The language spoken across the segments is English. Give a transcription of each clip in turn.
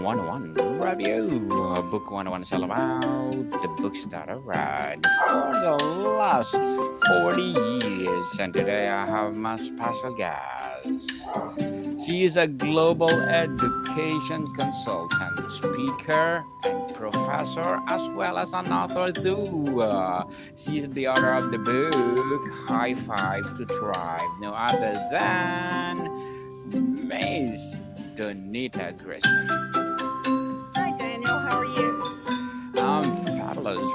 101 Review. Book 101 is all about the books that I read for the last 40 years. And today I have my special guest. She is a global education consultant, speaker, and professor, as well as an author too. She is the author of the book High Five to Thrive, no other than Miss Donita Grissom. Hi, Daniel. How are you? I'm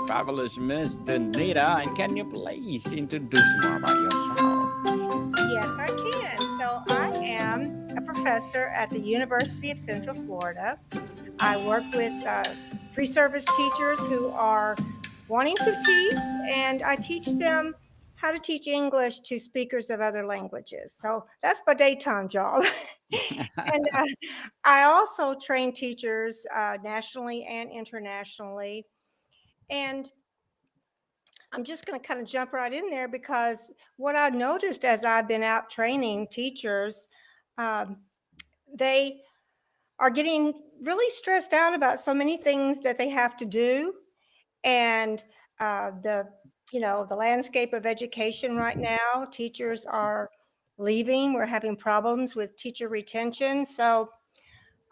fabulous Miss Donita. And can you please introduce more about yourself? Yes, I can. So, I am a professor at the University of Central Florida. I work with pre service teachers who are wanting to teach, and I teach them how to teach English to speakers of other languages. So, that's my daytime job. And I also train teachers nationally and internationally. And I'm just going to kind of jump right in there because what I've noticed as I've been out training teachers, um, they are getting really stressed out about so many things that they have to do, and the the landscape of education right now. Teachers are leaving. We're having problems with teacher retention, so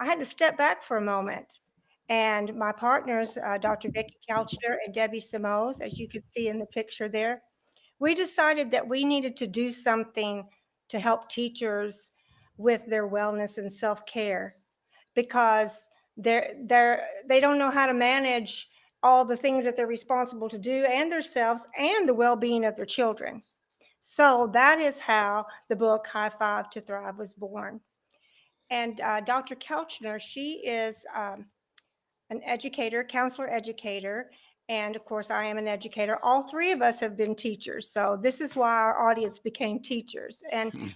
I had to step back for a moment. And my partners, Dr. Vicki Couchner and Debbie Simoes, as you can see in the picture there, we decided that we needed to do something to help teachers with their wellness and self-care because they don't know how to manage all the things that they're responsible to do and themselves and the well-being of their children. So that is how the book High Five to Thrive was born. And Dr. Kelchner, she is an educator, counselor educator, and of course, I am an educator. All three of us have been teachers, so this is why our audience became teachers. And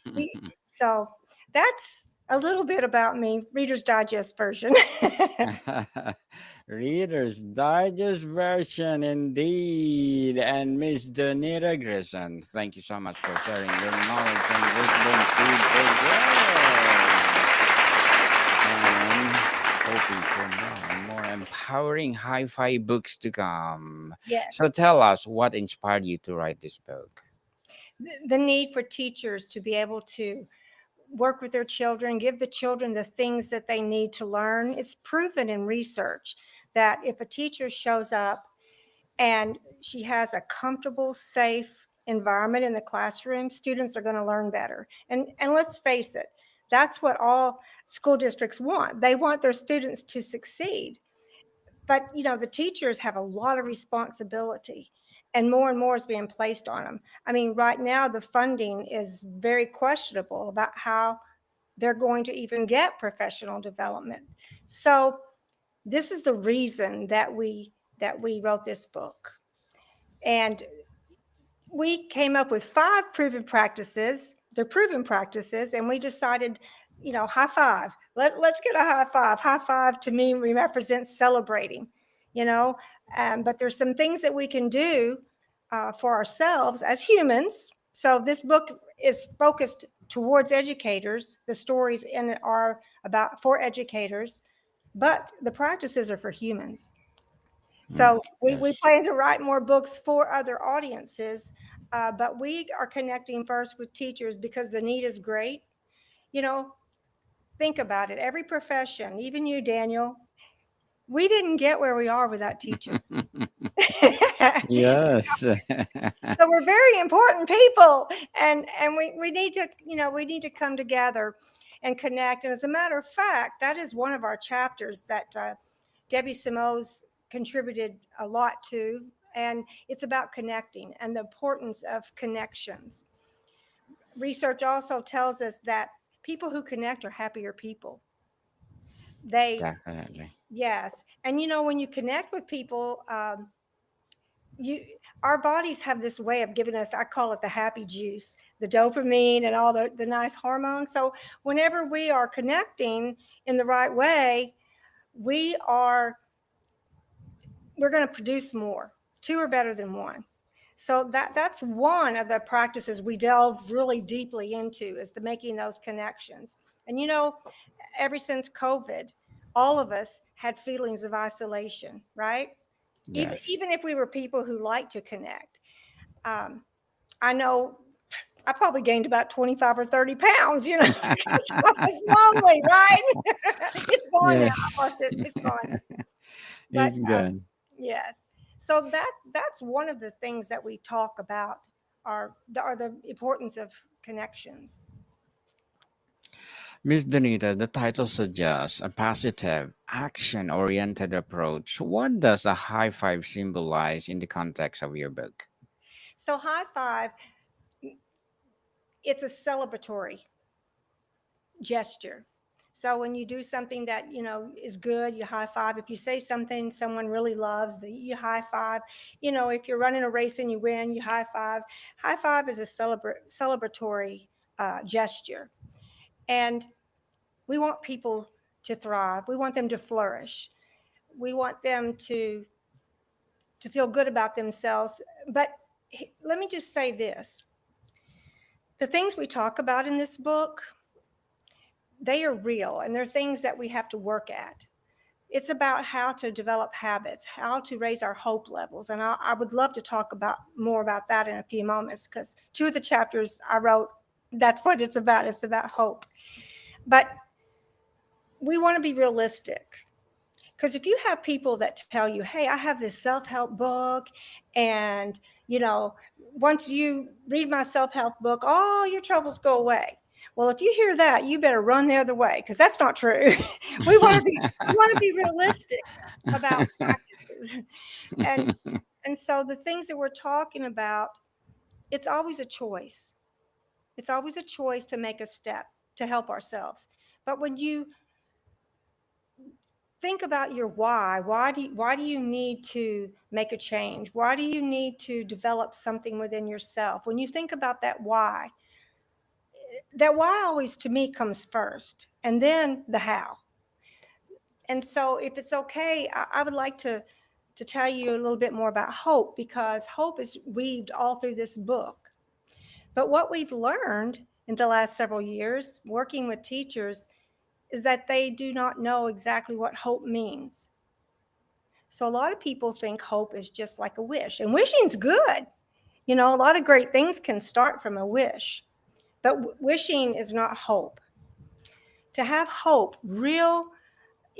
so that's a little bit about me, Reader's Digest version. Reader's Digest version, indeed. And Miss Donita Grissom, thank you so much for sharing your knowledge and wisdom today. And hoping for more and more empowering hi-fi books to come. So Yes. tell us what inspired you to write this book. The need for teachers to be able to work with their children, give the children the things that they need to learn. It's proven in research that if a teacher shows up and she has a comfortable, safe environment in the classroom, students are going to learn better. And let's face it, that's what all school districts want. They want their students to succeed. But the teachers have a lot of responsibility, and more is being placed on them. I mean, right now the funding is very questionable about how they're going to even get professional development. So this is the reason that we wrote this book. And we came up with 5 proven practices. They're proven practices, and we decided, high five. Let's get a high five. High five to me represents celebrating, you know. But there's some things that we can do for ourselves as humans. So this book is focused towards educators. The stories in it are about for educators, but the practices are for humans. So we Yes. plan to write more books for other audiences, but we are connecting first with teachers because the need is great. You know, think about it. Every profession, even you, Daniel, we didn't get where we are without teachers. Yes. So we're very important people, and we need to we need to come together and connect. And as a matter of fact, that is one of our chapters that Debbie Simoes contributed a lot to, and it's about connecting and the importance of connections. Research also tells us that people who connect are happier people. They Definitely. Yes, and when you connect with people, you our bodies have this way of giving us, I call it the happy juice, the dopamine and all the nice hormones. So whenever we are connecting in the right way, we are we're going to produce more. 2 are better than 1. So that's one of the practices we delve really deeply into, is the making those connections. And ever since COVID, all of us had feelings of isolation, right? even Yes. even if we were people who like to connect. um, I know I probably gained about 25 or 30 pounds, because I was lonely, right? It's gone now. I Yes. lost it. It's gone. But It's good. yes, so that's one of the things that we talk about are the importance of connections. Miss Donita, the title suggests a positive, action oriented approach. What does a high five symbolize in the context of your book? So high five, it's a celebratory gesture. So when you do something that is good, you high five. If you say something someone really loves, you high five. If you're running a race and you win, you high five. High five is a celebratory gesture, and we want people to thrive. We want them to flourish. We want them to feel good about themselves. But let me just say this: the things we talk about in this book, they are real, and they're things that we have to work at. It's about how to develop habits, how to raise our hope levels. And I would love to talk about more about that in a few moments, because two of the chapters I wrote, that's what it's about. It's about hope. But we want to be realistic, because if you have people that tell you, hey, I have this self-help book, and you know once you read my self-help book, all your troubles go away. Well, if you hear that, you better run the other way, because that's not true. We want to be realistic about practices. And so the things that we're talking about, it's always a choice. It's always a choice to make a step to help ourselves. But when you think about your why, why do you need to make a change? Why do you need to develop something within yourself? When you think about that why always to me comes first, and then the how. And so if it's okay, I would like to tell you a little bit more about hope, because hope is weaved all through this book. But what we've learned in the last several years working with teachers is that they do not know exactly what hope means. So a lot of people think hope is just like a wish, and wishing's good. A lot of great things can start from a wish, but wishing is not hope. To have hope, real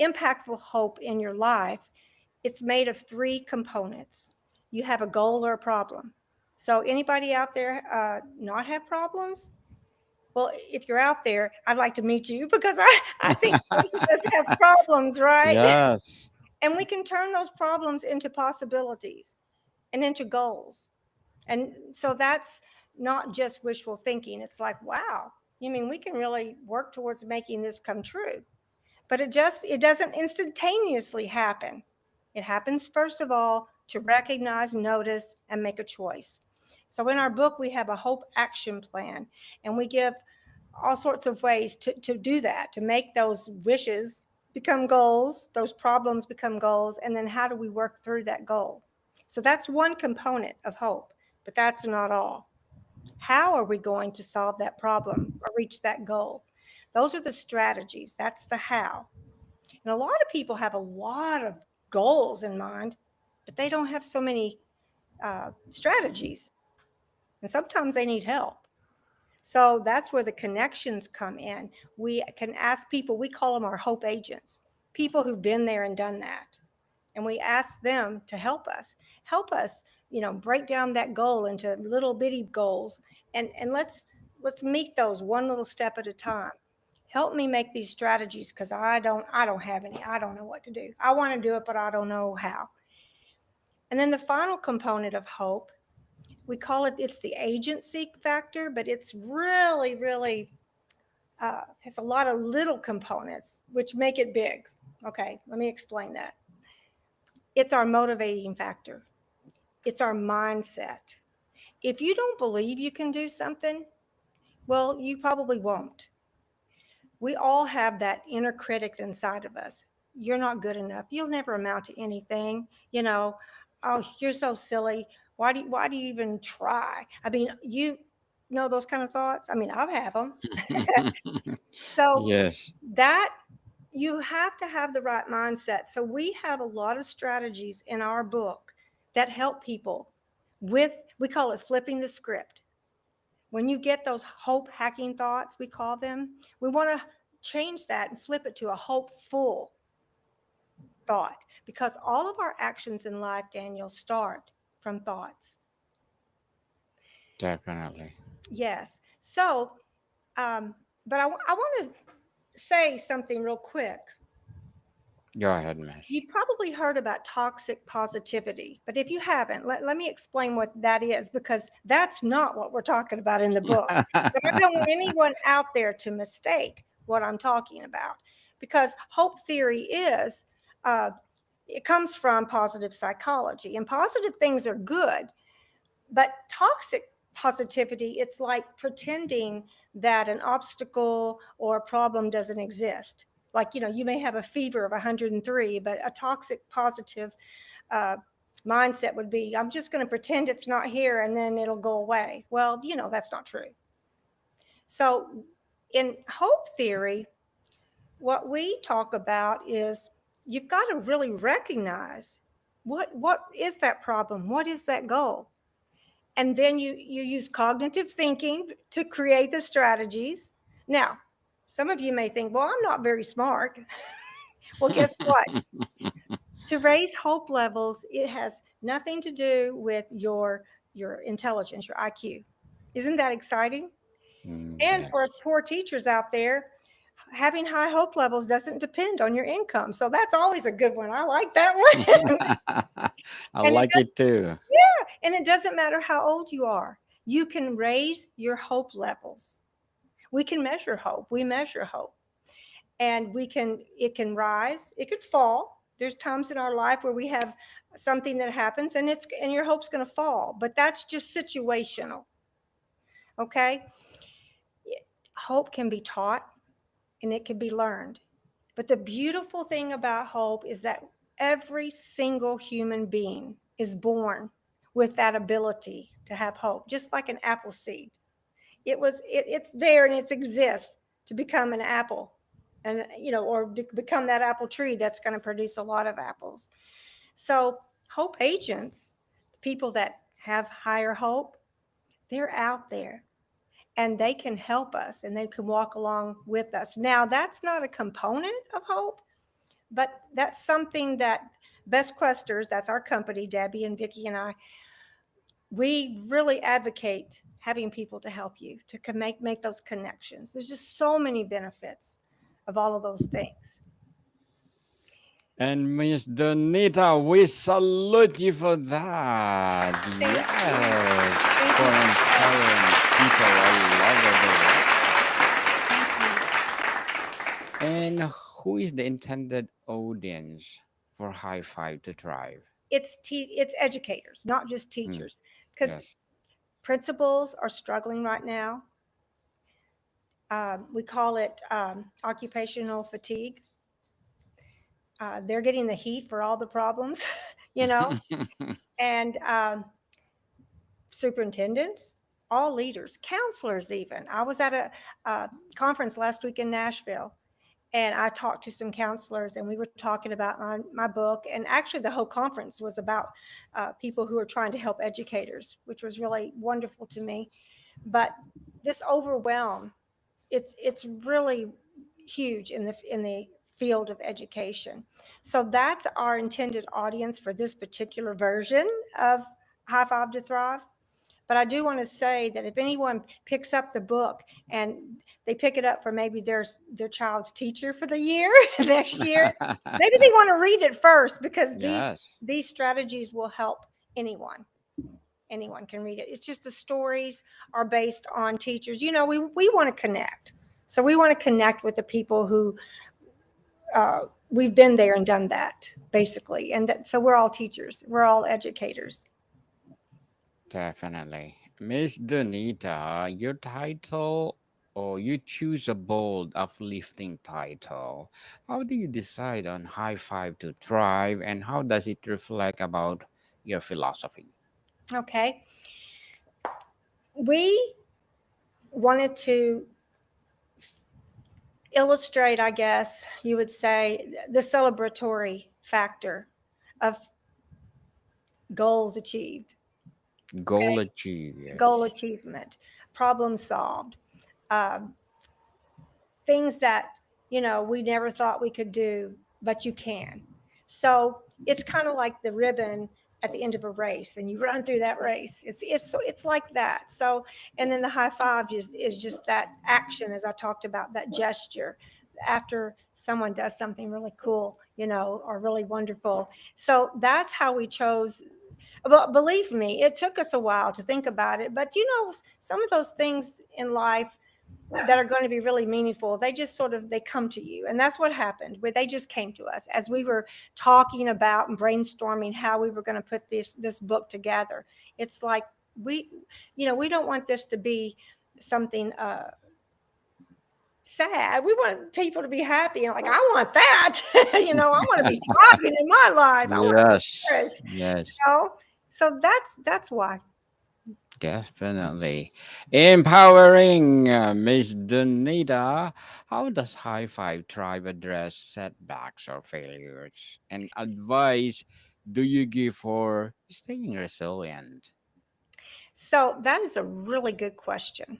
impactful hope in your life, it's made of three components. You have a goal or a problem. So anybody out there not have problems? Well, if you're out there, I'd like to meet you, because I think most of us have problems, right? Yes. And we can turn those problems into possibilities and into goals. And so that's not just wishful thinking. It's like, wow, you mean we can really work towards making this come true? But it doesn't instantaneously happen. It happens first of all to recognize, notice, and make a choice. So in our book, we have a hope action plan, and we give all sorts of ways to do that, to make those wishes become goals, those problems become goals, and then how do we work through that goal? So that's one component of hope, but that's not all. How are we going to solve that problem or reach that goal? Those are the strategies. That's the how. And a lot of people have a lot of goals in mind, but they don't have so many strategies. And sometimes they need help. So that's where the connections come in. We can ask people, we call them our hope agents, people who've been there and done that. And we ask them to help us, break down that goal into little bitty goals. And let's meet those one little step at a time. Help me make these strategies, because I don't have any. I don't know what to do. I want to do it, but I don't know how. And then the final component of hope, we call it's the agency factor, but it's really, really has a lot of little components which make it big. Okay, let me explain that. It's our motivating factor. It's our mindset. If you don't believe you can do something, well, you probably won't. We all have that inner critic inside of us. You're not good enough. You'll never amount to anything. Oh, you're so silly. Why do you even try? I mean, you know those kind of thoughts. I mean, I've had them. So Yes. that You have to have the right mindset. So we have a lot of strategies in our book that help people with, we call it flipping the script. When you get those hope hacking thoughts, we call them, we want to change that and flip it to a hopeful thought, because all of our actions in life, Daniel, start from thoughts. Definitely. Yes. So, but I want to say something real quick. Go ahead, Miss. You probably heard about toxic positivity, but if you haven't, let me explain what that is, because that's not what we're talking about in the book. But I don't want anyone out there to mistake what I'm talking about, because hope theory is, uh, it comes from positive psychology, and positive things are good. But toxic positivity, it's like pretending that an obstacle or a problem doesn't exist. Like, you may have a fever of 103, but a toxic positive uh, mindset would be, I'm just going to pretend it's not here and then it'll go away. Well, that's not true. So in hope theory, what we talk about is you've got to really recognize what is that problem? What is that goal? And then you use cognitive thinking to create the strategies. Now, some of you may think, well, I'm not very smart. Well, guess what? To raise hope levels, it has nothing to do with your intelligence, your IQ. Isn't that exciting? And for us Yes. poor teachers out there, having high hope levels doesn't depend on your income. So that's always a good one. I like that one. I And it like does, it too. yeah, and it doesn't matter how old you are. You can raise your hope levels. We can measure hope. We measure hope. And it can rise, it could fall. There's times in our life where we have something that happens and your hope's going to fall, but that's just situational. Okay? Hope can be taught and it can be learned. But the beautiful thing about hope is that every single human being is born with that ability to have hope, just like an apple seed. It's there and it exists to become an apple, and or become that apple tree that's going to produce a lot of apples. So hope agents, people that have higher hope, they're out there and they can help us and they can walk along with us. Now, that's not a component of hope, but that's something that Best Questers, that's our company, Debbie and Vicki and I, we really advocate having people to help you to make those connections. There's just so many benefits of all of those things. And Miss Donita, we salute you for that. Thank you. Yes, Thank for you so much. empowering people all over Thank you. the world. And who is the intended audience for High Five to Thrive? It's educators, not just Mm, teachers, because yes. principals are struggling right now. We call it occupational fatigue. They're getting the heat for all the problems, you know, and superintendents, all leaders, counselors, even. I was at a conference last week in Nashville, and I talked to some counselors, and we were talking about my book. And actually, the whole conference was about people who are trying to help educators, which was really wonderful to me. But this overwhelm, it's really huge in the field of education. So that's our intended audience for this particular version of High Five to Thrive. But I do want to say that if anyone picks up the book and they pick it up for maybe their child's teacher for the year next year, maybe they want to read it first, because Yes. these strategies will help anyone. Anyone can read it. It's just the stories are based on teachers. We want to connect. So we want to connect with the people who we've been there and done that, basically. And so we're all teachers. We're all educators. Definitely. Miss Donita, your title, or you choose a bold, uplifting title. How do you decide on High Five to Thrive, and how does it reflect about your philosophy? Okay. We wanted to illustrate, I guess you would say, the celebratory factor of goals achieved. Goal Okay, achieved, goal yes. achievement, problem solved, um, things that we never thought we could do, but you can. So it's kind of like the ribbon at the end of a race, and you run through that race. It's like that. So, and then the high five is just that action, as I talked about, that gesture after someone does something really cool, or really wonderful. So that's how we chose. But believe me, it took us a while to think about it. But some of those things in life that are going to be really meaningful, they just sort of they come to you. And that's what happened, where they just came to us as we were talking about and brainstorming how we were going to put this book together. It's like we we don't want this to be something sad. We want people to be happy, and like, I want that. I want to be thriving in my life. I want to Yes, flourish, yes, you know so that's why. definitely. Empowering Miss Donita. How does High Five Tribe address setbacks or failures? And advice do you give for staying resilient? So that is a really good question,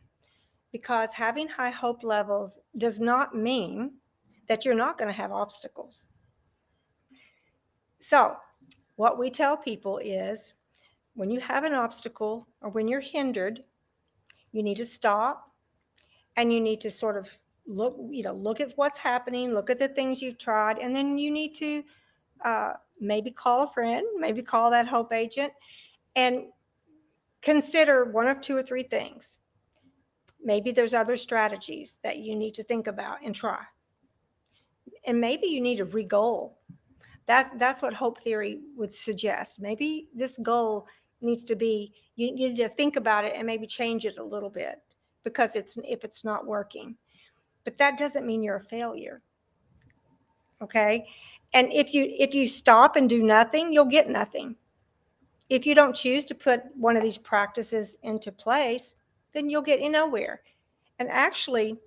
because having high hope levels does not mean that you're not going to have obstacles. So, what we tell people is, when you have an obstacle or when you're hindered, you need to stop, and you need to sort of look at what's happening, look at the things you've tried, and then you need to maybe call a friend, maybe call that hope agent, and consider one of two or three things. Maybe there's other strategies that you need to think about and try. And maybe you need a re-goal. That's what hope theory would suggest. Maybe this goal needs to be, you need to think about it and maybe change it a little bit, because if it's not working. But that doesn't mean you're a failure. Okay? And if you stop and do nothing, you'll get nothing. If you don't choose to put one of these practices into place, then you'll get nowhere. And actually,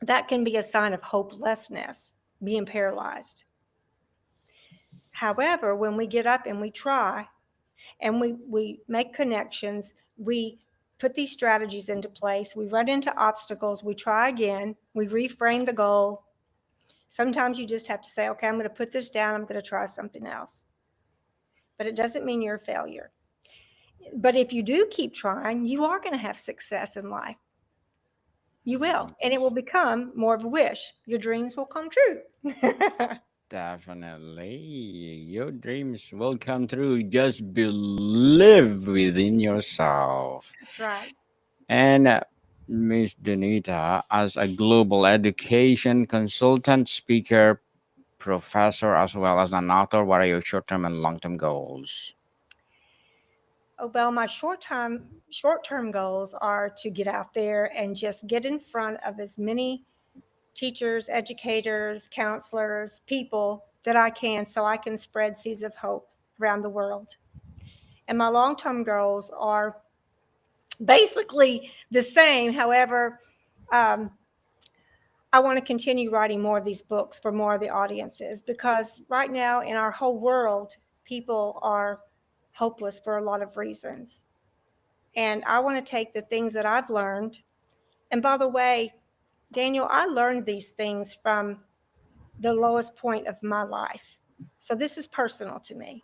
that can be a sign of hopelessness, being paralyzed. However, when we get up and we try, and we make connections, we put these strategies into place, we run into obstacles, we try again, we reframe the goal. Sometimes you just have to say, okay, I'm going to put this down, I'm going to try something else. But it doesn't mean you're a failure. But if you do keep trying, you are going to have success in life. You will. And it will become more of a wish. Your dreams will come true. Definitely. Your dreams will come true. Just believe within yourself. That's right. And Miss Donita, as a global education consultant, speaker, professor, as well as an author, what are your short term and long term goals? Oh, well, my short term goals are to get out there and just get in front of as many teachers, educators, counselors, people that I can, so I can spread seeds of hope around the world. And my long-term goals are basically the same. However, um, I want to continue writing more of these books for more of the audiences, because right now in our whole world, people are hopeless for a lot of reasons. And I want to take the things that I've learned. And by the way, Daniel, I learned these things from the lowest point of my life. So this is personal to me.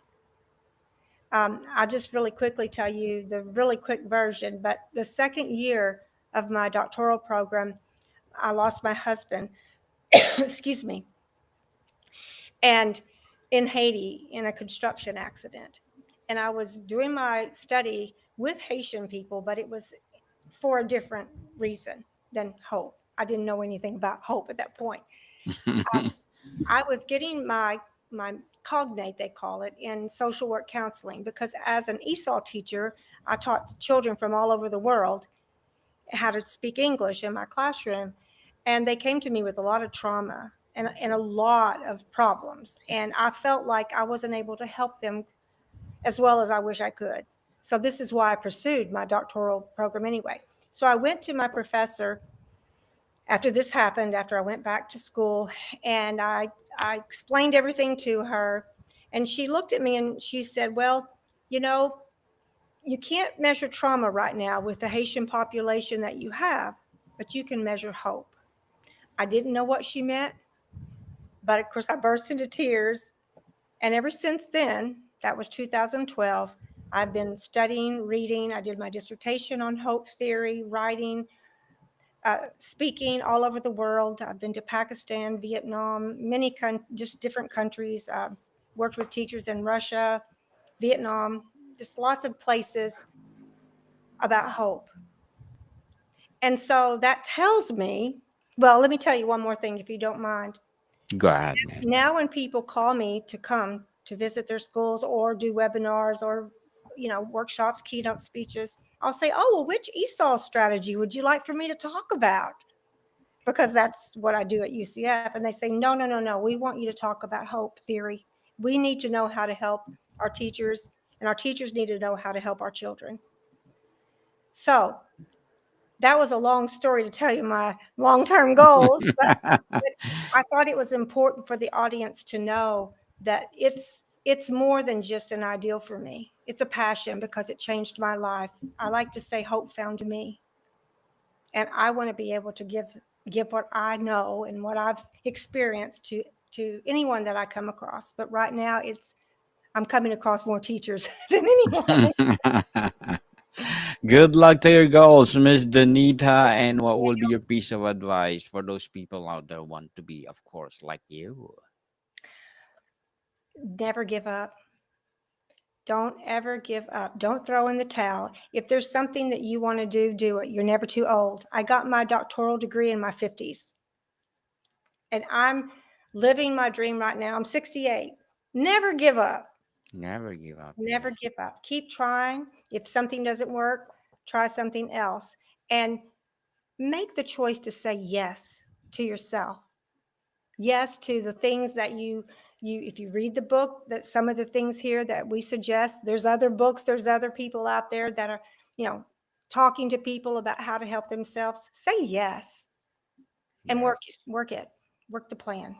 I'll just really quickly tell you the really quick version. But the second year of my doctoral program, I lost my husband, excuse me, and in Haiti in a construction accident. And I was doing my study with Haitian people, but it was for a different reason than hope. I didn't know anything about hope at that point. I was getting my cognate, they call it, in social work counseling, because as an ESOL teacher, I taught children from all over the world how to speak English in my classroom. And they came to me with a lot of trauma and a lot of problems. And I felt like I wasn't able to help them as well as I wish I could. So this is why I pursued my doctoral program anyway. So I went to my professor after this happened, after I went back to school, and I explained everything to her, and she looked at me and she said, "Well, you know, you can't measure trauma right now with the Haitian population that you have, but you can measure hope." I didn't know what she meant, but of course I burst into tears. And ever since then, that was 2012, I've been studying, reading. I did my dissertation on hope theory, writing, speaking all over the world. I've been to Pakistan, Vietnam, just different countries. Worked with teachers in Russia, Vietnam, just lots of places about hope. And so that tells me, well, let me tell you one more thing, if you don't mind. Go ahead, man. Now, when people call me to come to visit their schools or do webinars or workshops, keynote speeches, I'll say, "Oh, well, which ESOL strategy would you like for me to talk about?" Because that's what I do at UCF. And they say, "No, no, no, no. We want you to talk about hope theory. We need to know how to help our teachers, and our teachers need to know how to help our children." So that was a long story to tell you my long-term goals, but I thought it was important for the audience to know that it's more than just an ideal for me. It's a passion because it changed my life. I like to say hope found me. And I want to be able to give what I know and what I've experienced to anyone that I come across. But right now I'm coming across more teachers than anyone. Good luck to your goals, Miss Donita. And what will be your piece of advice for those people out there want to be, of course, like you? Never give up. Don't ever give up. Don't throw in the towel. If there's something that you want to do, do it. You're never too old. I got my doctoral degree in my 50s, and I'm living my dream right now. I'm 68. Never give up. Never give up. Never Yes. give up. Keep trying. If something doesn't work, try something else. And make the choice to say yes to yourself. Yes to the things that you if you read the book, that some of the things here that we suggest, there's other books, there's other people out there that are, you know, talking to people about how to help themselves. Say yes and Yes. work the plan.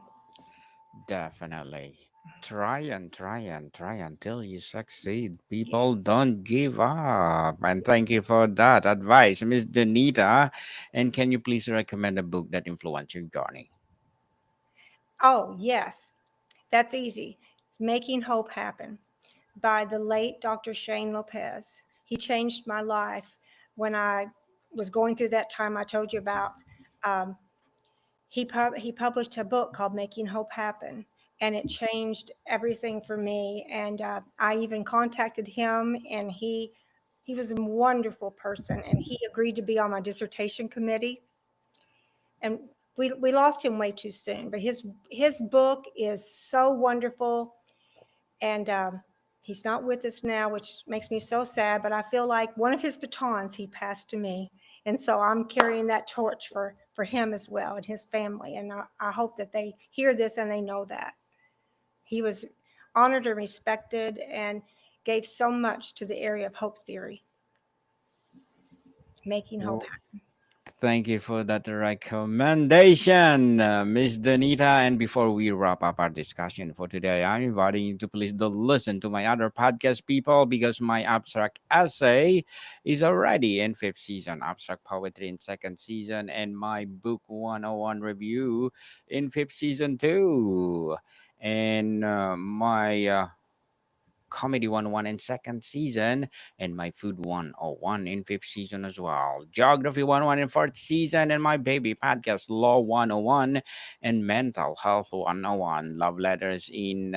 Definitely. Try and try and try until you succeed. Yeah. People don't give up. And thank you for that advice, Miss Donita. And can you please recommend a book that influenced your journey? Oh, yes. That's easy. It's Making Hope Happen by the late Dr. Shane Lopez. He changed my life when I was going through that time I told you about. Um, he published a book called Making Hope Happen, and it changed everything for me. And I even contacted him, and he was a wonderful person, and he agreed to be on my dissertation committee. And we lost him way too soon, but his book is so wonderful, and he's not with us now, which makes me so sad. But I feel like one of his batons he passed to me, and so I'm carrying that torch for him as well and his family. And I hope that they hear this and they know that he was honored and respected and gave so much to the area of hope theory, making hope Well, happen. thank you for that recommendation, Miss Donita. And before we wrap up our discussion for today, I'm inviting you to please don't listen to my other podcast, people, because my abstract essay is already in fifth season, abstract poetry in second season, and my book 101 review in fifth season too. And my Comedy 101 in second season, and my Food 101 in fifth season as well. Geography 101 in fourth season, and my baby podcast Law 101 and Mental Health 101. Love Letters in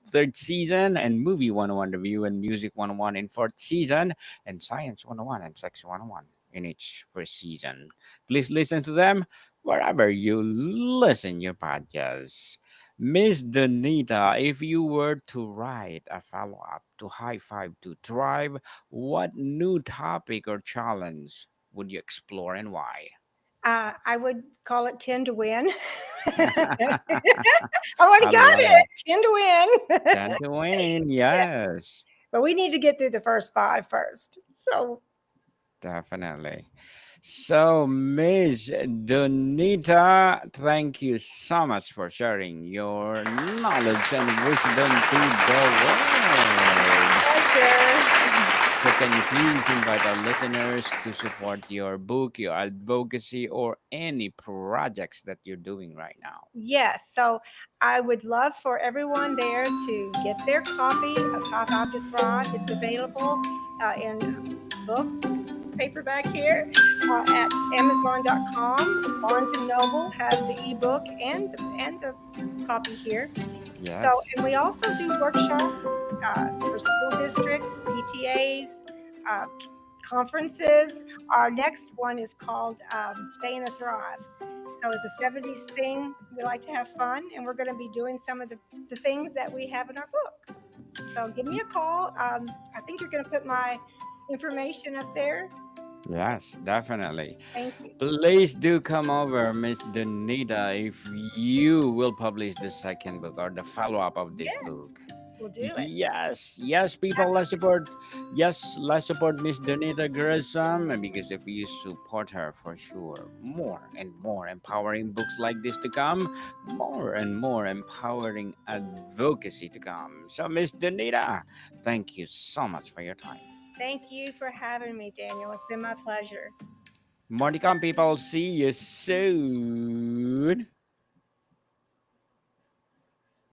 third season, and Movie 101 Review and Music 101 in fourth season, and Science 101 and Sex 101 in each first season. Please listen to them wherever you listen your podcasts. Miss Donita, if you were to write a follow up to High Five to Thrive, what new topic or challenge would you explore and why? I would call it 10 to win. I already I got love it, it. 10 to win. 10 to win, Yeah, yes, but we need to get through the first five first. So definitely. So, Miss Donita, thank you so much for sharing your knowledge and wisdom to the world. Pleasure. So, can you please invite our listeners to support your book, your advocacy, or any projects that you're doing right now? Yes, so I would love for everyone there to get their copy of How to Thrive. It's available in book, this paperback here, at Amazon.com. Barnes and Noble has the ebook and the copy here. So, Yes. and we also do workshops for school districts, PTAs, conferences. Our next one is called Stay in a Thrive. So it's a 70s thing. We like to have fun, and we're going to be doing some of the things that we have in our book. So give me a call. I think you're going to put my information up there. Yes, definitely. Thank you. Please do come over, Miss Donita, if you will publish the second book or the follow-up of this Yes, book. we'll do it. Yes, people, let's support. Yes, let's support Miss Donita Grissom because if you support her, for sure, more and more empowering books like this to come, more and more empowering advocacy to come. So, Miss Donita, thank you so much for your time. Thank you for having me, Daniel. It's been my pleasure. More to come, people. See you soon.